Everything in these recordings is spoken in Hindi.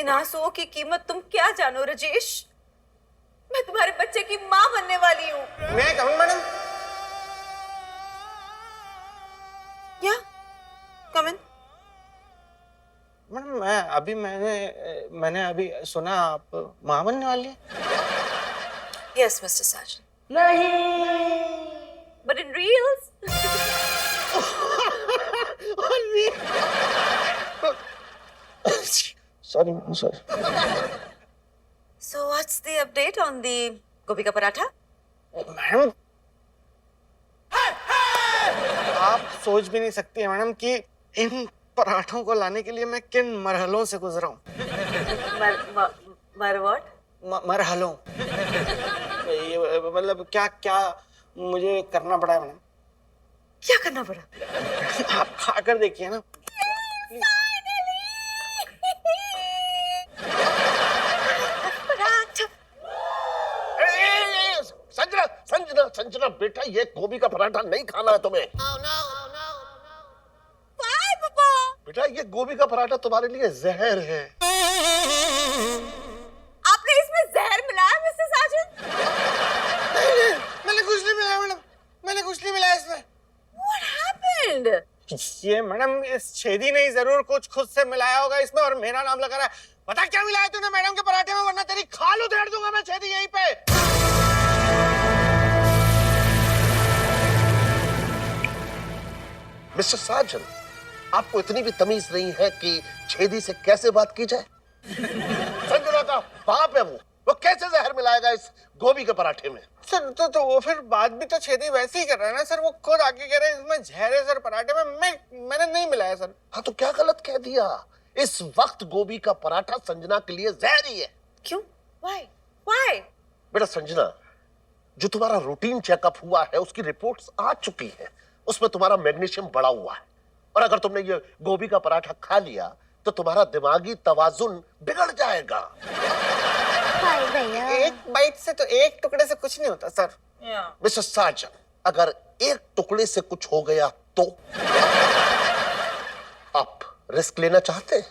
इन आंसुओं की कीमत तुम क्या जानो राजेश। मैं तुम्हारे बच्चे की माँ बनने वाली हूँ। मैं कहूँ मैडम? या कम इन। मैडम मैंने अभी सुना आप माँ बनने वाली हैं। Yes mister Sajan. नहीं। But in reals. Sorry sorry. So what's the update on the गोभी का पराठा? मैडम आप सोच भी नहीं सकती हैं मैडम कि इन पराठों को लाने के लिए मैं किन मरहलों से गुजरा हूँ। मर what? मरहलों। ये मतलब क्या क्या मुझे करना पड़ा है मैडम। क्या करना पड़ा? आप खाकर देखिए ना। संजना संजना संजना बेटा, ये गोभी का पराठा नहीं खाना है तुम्हें। Why, पापा? बेटा ये गोभी का पराठा तुम्हारे लिए जहर है। आपने इसमें जहर मिलाया मिस्टर साजन? मैंने कुछ नहीं मिलाया मैडम, मैंने कुछ नहीं मिलाया इसमें। What happened? ये मैडम इस छेदी ने जरूर कुछ खुद से मिलाया होगा इसमें और मेरा नाम लगा रहा है। पता क्या मिलाया तूने मैडम के पराठे में, वरना तेरी खाल उधेड़ दूंगा मैं छेदी यहीं पे। मिस्टर साजन, आपको इतनी भी तमीज नहीं है कि छेदी से कैसे बात की जाए। संजना का बाप है वो कैसे जहर मिलाएगा इस गोभी के पराठे में। सर तो वो फिर बात भी तो छेदी वैसे ही कर रहा है ना सर। वो खुद आके कह रहे हैं इसमें जहर है सर पराठे में। मैंने नहीं मिलाया सर। हाँ तो क्या गलत कह दिया। इस वक्त गोभी का पराठा संजना के लिए जहर ही है। क्यों? Why? Why? बेटा संजना, जो तुम्हारा रूटीन चेकअप हुआ है उसकी रिपोर्ट्स आ चुकी है। उसमें तुम्हारा मैग्नीशियम बढ़ा हुआ है और अगर तुमने ये गोभी का पराठा खा लिया तो तुम्हारा दिमागी तवाजुन बिगड़ जाएगा। एक बाइट से तो, एक टुकड़े से कुछ नहीं होता सर। मिस्टर साजन, अगर एक टुकड़े से कुछ हो गया तो आप रिस्क लेना चाहते हैं?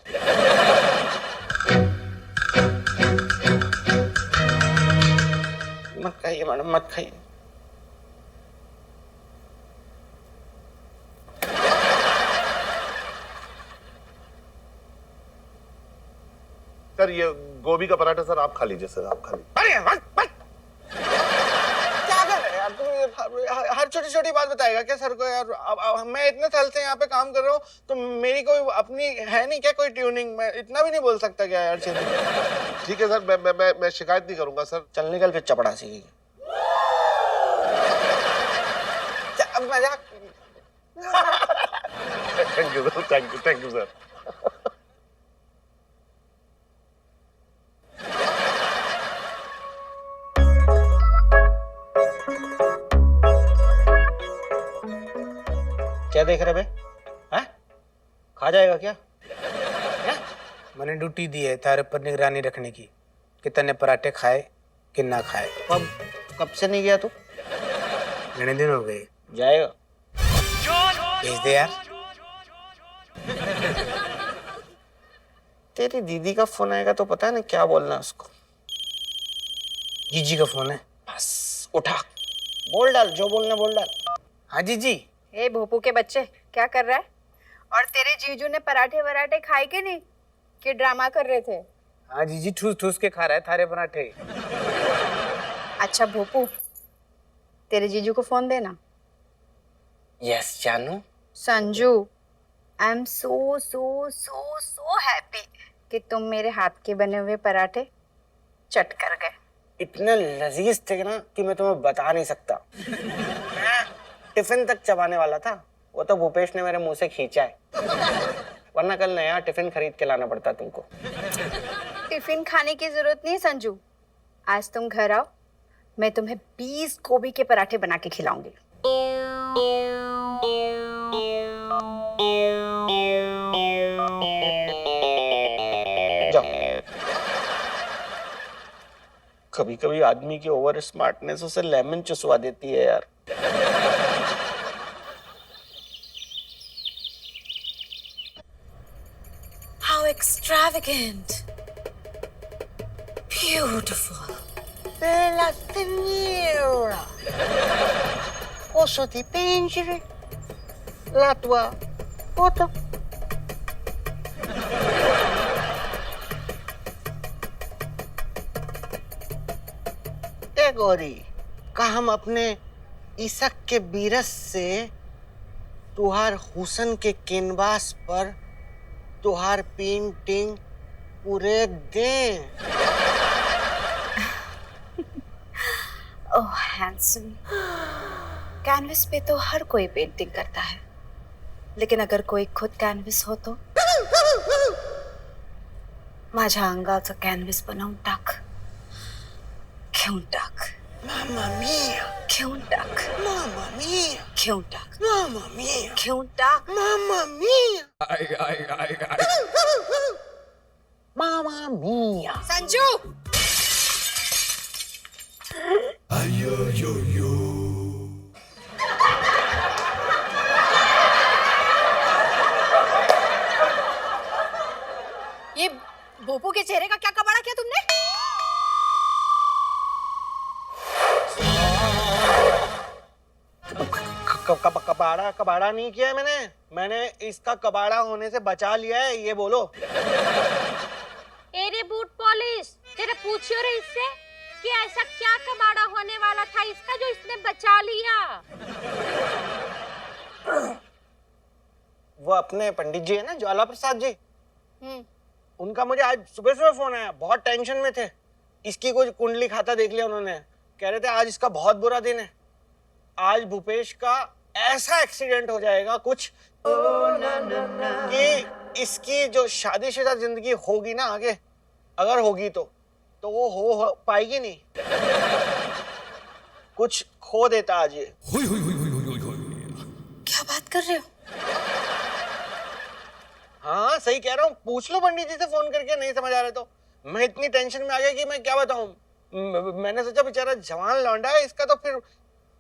मत खाइए मैडम, मत खाइए। सर ये गोभी का पराठा सर आप खा लीजिए। सर आप खा लीजिए। अरे मत क्या कर रहे हैं यार तुम? हर छोटी छोटी बात बताएगा क्या सर को यार? अब मैं इतने साल से यहाँ पे काम कर रहा हूँ तो मेरी कोई अपनी है नहीं क्या कोई ट्यूनिंग? मैं इतना भी नहीं बोल सकता क्या यार? ठीक है सर, मैं शिकायत नहीं करूंगा सर। चल निकल फिर चपड़ा सीखेगी। अब मजाक। Thank you sir, thank you sir. क्या देख रहे बे? हैं? खा जाएगा क्या? मैंने ड्यूटी दी है तारे पर निगरानी रखने की कि तने पराठे खाए कि ना खाए। कब से नहीं गया तू? घने दिन हो गए। जाएगा? भेज दे यार। तेरी दीदी का फोन आएगा तो पता है ना क्या बोलना है उसको। जीजी का फोन है, बस उठा बोल डाल, जो बोलना बोल डाल। हाँ जीजी। ए भोपू के बच्चे, क्या कर रहा है? और तेरे जीजू ने पराठे वराठे खाए कि नहीं, कि ड्रामा कर रहे थे? हाँ जीजी, ठूस ठूस के खा रहा है थारे पराठे। अच्छा भोपू, तेरे जीजू को फोन देना। यस जानू। संजू, आई am so so so so happy कि तुम मेरे हाथ के बने हुए पराठे चट कर गए। इतने लजीज थे ना कि मैं तुम्हें बता नहीं सकता। टिफिन तक चबाने वाला था, वो तो भूपेश ने मेरे मुंह से खींचा है, वरना कल नया टिफिन खरीद के लाना पड़ता तुमको। टिफिन खाने की जरूरत नहीं संजू, आज तुम घर आओ, मैं तुम्हें 20 गोभी के पराठे बना के खिलाऊंगी। जाओ। कभी कभी आदमी की ओवर स्मार्टनेस उसे लेमन चुसवा देती है यार। How extravagant! Beautiful. Bella signora. Posso dipingere la tua foto? ए गौरी, का हम अपने इसक के बीरस से तुहार हुसन के कैनवास पर तुहार पेंटिंग पूरे दें। ओह हैंडसम। कैनवस पे तो हर कोई पेंटिंग करता है, लेकिन अगर कोई खुद कैनवस हो तो माझ्या अंगाचं कॅनव्हस बनवून टाक, घेऊन टाक, Mamma mia, घेऊन टाक, mamma mia, घेऊन टाक, mamma mia, घेऊन टाक. mamma mia. Mamma mia. Sanju, ये बोपू के चेहरे का क्या कबाड़ा किया तुमने? कबाड़ा नहीं किया है मैंने इसका कबाड़ा होने से बचा लिया है, ये बोलो। एरे बूट पॉलिश, तेरे पूछियो रे इससे कि ऐसा क्या कबाड़ा होने वाला था इसका जो इसने बचा लिया। वो अपने पंडित जी है ना, ज्वाला प्रसाद जी, उनका मुझे आज सुबह सुबह फोन आया, बहुत टेंशन में थे। इसकी कुछ कुंडली खाता देख लिया उन्होंने, कह रहे थे आज इसका बहुत बुरा दिन है, आज भूपेश का ऐसा एक्सीडेंट हो जाएगा कुछ कि इसकी जो शादीशुदा जिंदगी होगी ना आगे, अगर होगी तो वो हो पाएगी नहीं, कुछ खो देता आज ये। क्या बात कर रहे हो? हाँ सही कह रहा हूँ, पूछ लो पंडित जी से फोन करके, नहीं समझ आ रहा तो। मैं इतनी टेंशन में आ गया कि मैं क्या बताऊं। मैंने सोचा बेचारा जवान लौंडा है, इसका तो फिर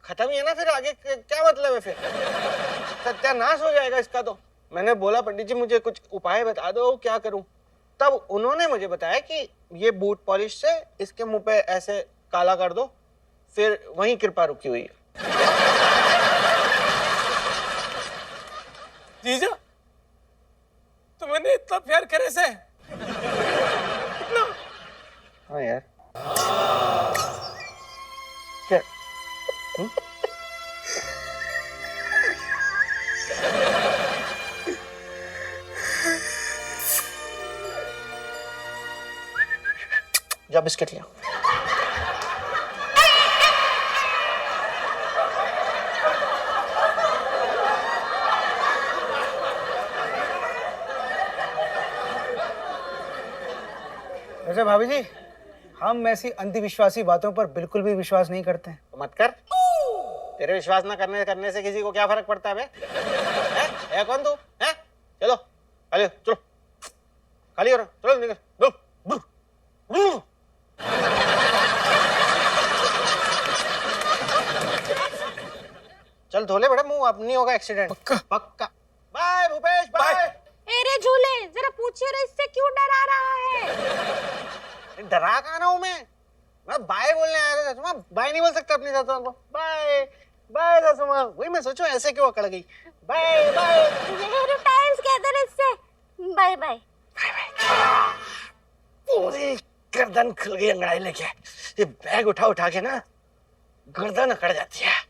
खत्म ही है ना, फिर आगे क्या मतलब है, फिर सत्यानाश हो जाएगा इसका। तो मैंने बोला पंडित जी मुझे कुछ उपाय बता दो, क्या करूं। तब उन्होंने मुझे बताया कि ये बूट पॉलिश से इसके मुंह पे ऐसे काला कर दो, फिर वहीं कृपा रुकी हुई है। जीजा, तुमने इतना प्यार करे से? हाँ यार, क्या? जा बिस्किट लिया। वैसे भाभी जी, हम ऐसी अंधविश्वासी बातों पर बिल्कुल भी विश्वास नहीं करते हैं। तो मत कर, तेरे विश्वास ना करने से किसी को क्या फर्क पड़ता है बे? है कौन तू? है? चलो खाली चलो, खाली हो रहा, चलो निकल। चल धोले बड़े मुंह, अब नहीं होगा एक्सीडेंट। पक्का। Bye Bhupesh, bye. एरे झूले, जरा पूछियो रे इससे क्यों डरा रहा है? डरा कहाँ रहा हूँ मैं बाय बोलने आया था। सासू माँ, बाय नहीं बोल सकता अपनी सासू माँ को। बाय बाय सासू माँ, वही मैं सोचूं ऐसे क्यों अकड़ गई। Bye bye. एरे टाइल्स कहते रे इससे बाय बाय। पूरी गर्दन खुल गई अंगड़ाई लेके। ये बैग उठा उठा के ना गर्दन अकड़ जाती है।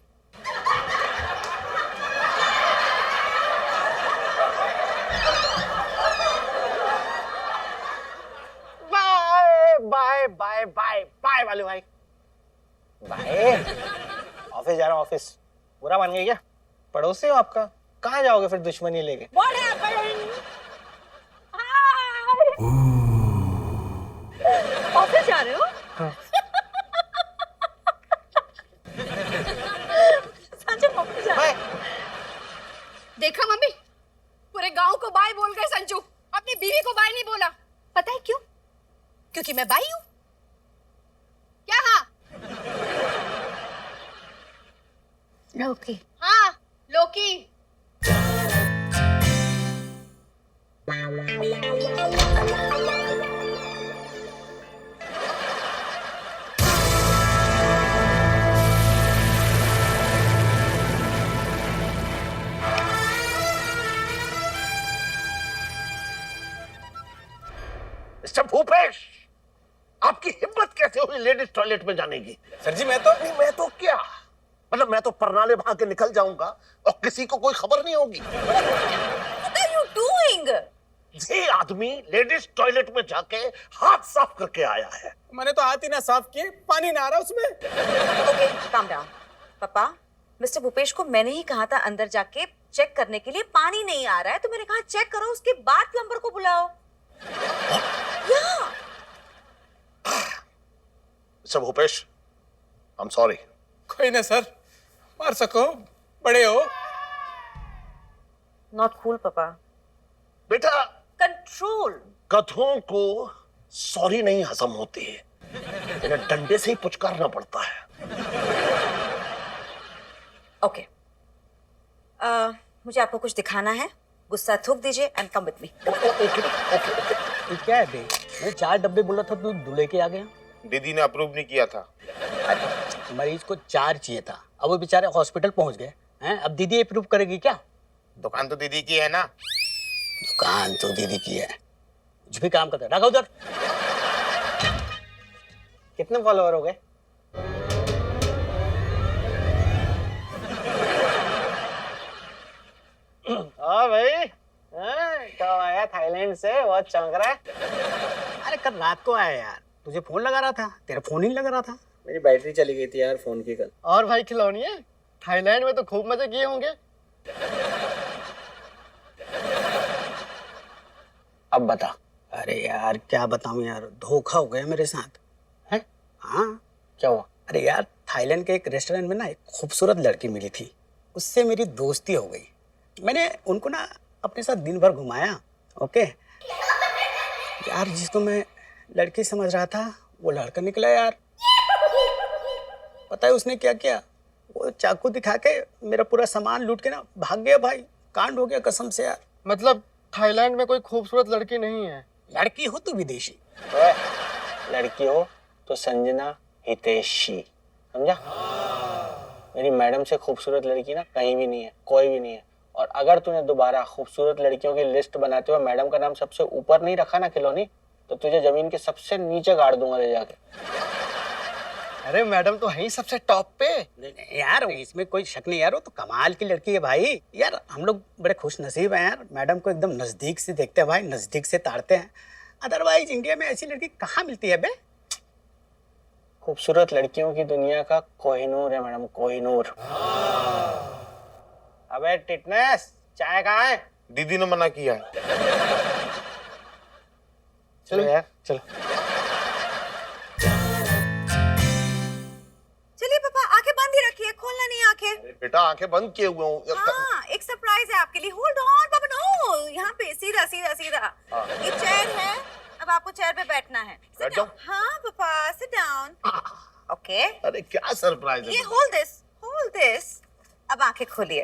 बाय बाय बाय बाय वाले भाई, बाय। ऑफिस जा रहा हूँ, ऑफिस। बुरा मान गई क्या? पड़ोसी हो आपका, कहाँ जाओगे फिर दुश्मनी लेके? ऑफिस जा रहे हो? हाँ। संजू ऑफिस जा रहे बाय। हो? देखा मम्मी, पूरे गांव को बाय बोल गए संजू, अपनी बीवी को बाय नहीं बोला। पता है क्यों? क्योंकि मैं बाई हूं। क्या? हाँ लोकी, हाँ लोकी। मिस्टर भूपेश, आपकी हिम्मत कैसे हुई लेडीज टॉयलेट में जाने की? सर जी मैं तो नहीं, मैं तो क्या, मतलब मैं तो परनाले भाग के निकल जाऊंगा और किसी को कोई खबर नहीं होगी। What are you doing? ये आदमी लेडीज टॉयलेट में जाके हाथ साफ करके आया है। मैंने तो हाथ ही ना साफ किए, पानी ना आ रहा उसमें। ओके काम डाउन पापा। मिस्टर भूपेश को मैंने ही कहा था अंदर जाके चेक करने के लिए, पानी नहीं आ रहा है तो मैंने कहा चेक करो, उसके बाद प्लम्बर को बुलाओ। या mister Bhupesh, I am sorry. कोई ना सर, मार सको, बड़े हो। नॉट कूल पापा। बेटा, कंट्रोल। कथों को सॉरी नहीं हजम होती है, इन्हें डंडे से ही पुचकारना पड़ता है। ओके मुझे आपको कुछ दिखाना है, गुस्सा थूक दीजिए एंड कम विद मी। ये क्या है बे? मैं 4 डब्बे बोला था, तू दूल्हे के आ गया। दीदी ने अप्रूव नहीं किया था। मरीज को 4 चाहिए था, अब वो बेचारे हॉस्पिटल पहुंच गए हैं। अब दीदी अप्रूव करेगी क्या? दुकान तो दीदी की है ना। दुकान तो दीदी की है, कुछ भी काम करता है। रखा उधर। कितने फॉलोवर हो गए? हाँ भाई, कब आया थाईलैंड से? बहुत चमक रहा है। अरे कल रात को आया यार, तुझे फोन लगा रहा था, तेरा फोन ही लग रहा था। मेरी बैटरी चली गई थी यार फोन की कल। और भाई खिलौनी है, थाईलैंड में तो खूब मजे किए होंगे। अब बता। अरे यार क्या बताऊं यार, धोखा हो गया मेरे साथ है। हाँ क्या हुआ? अरे यार थाईलैंड के एक रेस्टोरेंट में ना एक खूबसूरत लड़की मिली थी, उससे मेरी दोस्ती हो गई। मैंने उनको ना अपने साथ दिन भर घुमाया। ओके यार, जिसको मैं लड़की समझ रहा था वो लड़का निकला यार। पता है उसने क्या किया? वो चाकू दिखा के मेरा पूरा सामान लूट के ना भाग गया भाई। कांड हो गया कसम से यार। मतलब थाईलैंड में कोई खूबसूरत लड़की नहीं है? लड़की हो तो विदेशी। लड़की हो तो संजना हितैषी, समझा? मेरी मैडम से खूबसूरत लड़की ना कहीं भी नहीं है, कोई भी नहीं है। और अगर तूने दोबारा खूबसूरत लड़कियों की लिस्ट बनाते हुए मैडम का नाम सबसे ऊपर नहीं रखा ना खिलौनी, तो तुझे जमीन के सबसे नीचे गाड़ दूंगा ले जाके। अरे मैडम तो है ही सबसे टॉप पे। नहीं यार इसमें कोई शक नहीं यार, वो तो कमाल की लड़की है भाई। यार हम लोग बड़े खुश नसीब हैं यार, मैडम को एकदम नजदीक से देखते हैं भाई, नजदीक से ताड़ते हैं। अदरवाइज इंडिया में ऐसी लड़की कहाँ मिलती है बे? खूबसूरत लड़कियों की दुनिया का कोहिनूर है मैडम, कोहिनूर। अबे टिटनेस, चाय कहाँ है? दीदी ने मना किया है। चलो यार चलो। चलिए पापा, आंखें बंद ही रखिए, खोलना नहीं आंखें। बेटा आंखें बंद किए हुए हूँ। हाँ एक सरप्राइज है आपके लिए। होल्ड ऑन पापा, नो, यहाँ पे सीधा सीधा सीधा। ये चेयर है, अब आपको चेयर पे बैठना है। बैठ जाओ। हाँ पापा, सिट डाउन। ओके, अरे क्या सरप्राइज है? ये होल्ड दिस। अब आंखें खोलिए।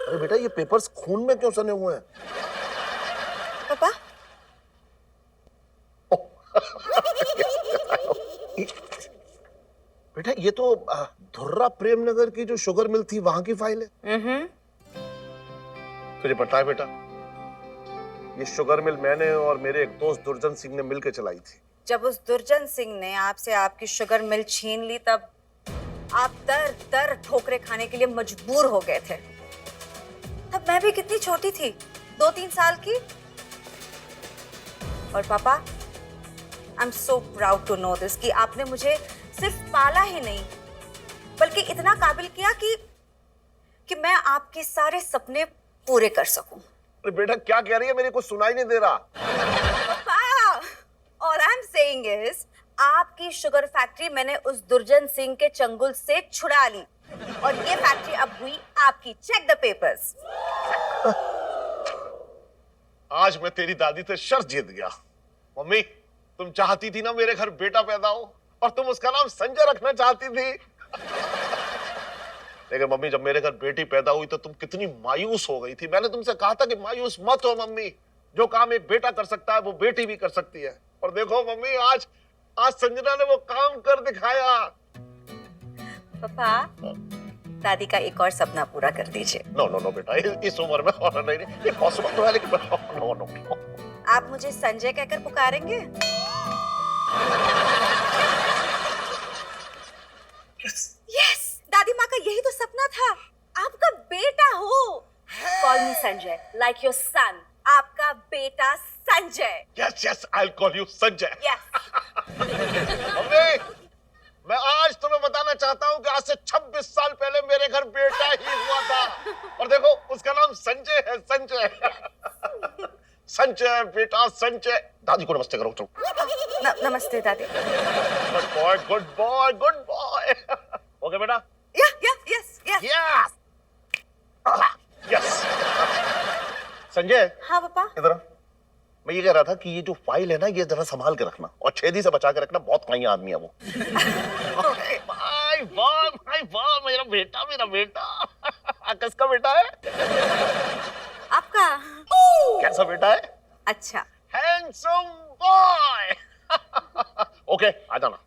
अरे बेटा ये पेपर्स खून में क्यों सने हुए हैं? पापा बेटा ये तो धुर्रा प्रेम नगर की जो शुगर मिल थी वहां की फाइल है। तुझे पता है बेटा, ये शुगर मिल मैंने और मेरे एक दोस्त दुर्जन सिंह ने मिलकर चलाई थी। जब उस दुर्जन सिंह ने आपसे आपकी शुगर मिल छीन ली, तब आप दर दर ठोकरे खाने के लिए मजबूर हो गए थे। तब मैं भी कितनी छोटी थी, 2-3 साल की। और पापा, I am so proud to know this कि आपने मुझे सिर्फ पाला ही नहीं, बल्कि इतना काबिल किया कि मैं आपके सारे सपने पूरे कर सकूं। अरे बेटा क्या कह रही है, मेरे को सुनाई नहीं दे रहा। पापा, all I'm saying is, आपकी शुगर फैक्ट्री मैंने उस दुर्जन सिंह के चंगुल से छुड़ा ली और ये फैक्ट्री अब हुई आपकी। Check the papers. आज मैं तेरी दादी से शर्त जीत गया। मम्मी तुम चाहती थी ना मेरे घर बेटा पैदा हो, और तुम उसका नाम संजय रखना चाहती थी। लेकिन मम्मी जब मेरे घर बेटी पैदा हुई तो तुम कितनी मायूस हो गई थी। मैंने तुमसे कहा था कि मायूस मत हो मम्मी, जो काम एक बेटा कर सकता है वो बेटी भी कर सकती है। और देखो मम्मी, आज संजना ने वो काम कर दिखाया। पापा, दादी का एक और सपना पूरा कर दीजिए। नो नो नो बेटा, इस उम्र में होना नहीं, ये पॉसिबल तो है लेकिन नो नो नो। आप मुझे संजय कहकर पुकारेंगे? यस, दादी माँ का यही तो सपना था, आपका बेटा हो। Call me Sanjay, like your son. आपका बेटा Sanjay. Yes yes, I will call you Sanjay. Yes. Mummy, मैं आज तुम्हें बताना चाहता हूँ कि आज से 26 साल पहले मेरे घर बेटा ही हुआ था, और देखो उसका नाम संजय है। संजय संजय बेटा संजय। दादी को नमस्ते करो तुम। नमस्ते दादी। Good boy good boy good boy. Okay बेटा। यस। Yes yes. संजय। हाँ पापा। इधर आ। मैं ये कह रहा था कि ये जो फाइल है ना, ये जरा संभाल के रखना और छेदी से बचा के रखना, बहुत कहीं आदमी है वो। भाई वाह मेरा बेटा। किसका बेटा है? आपका। कैसा बेटा है? अच्छा। Handsome boy. ओके, आ जाना।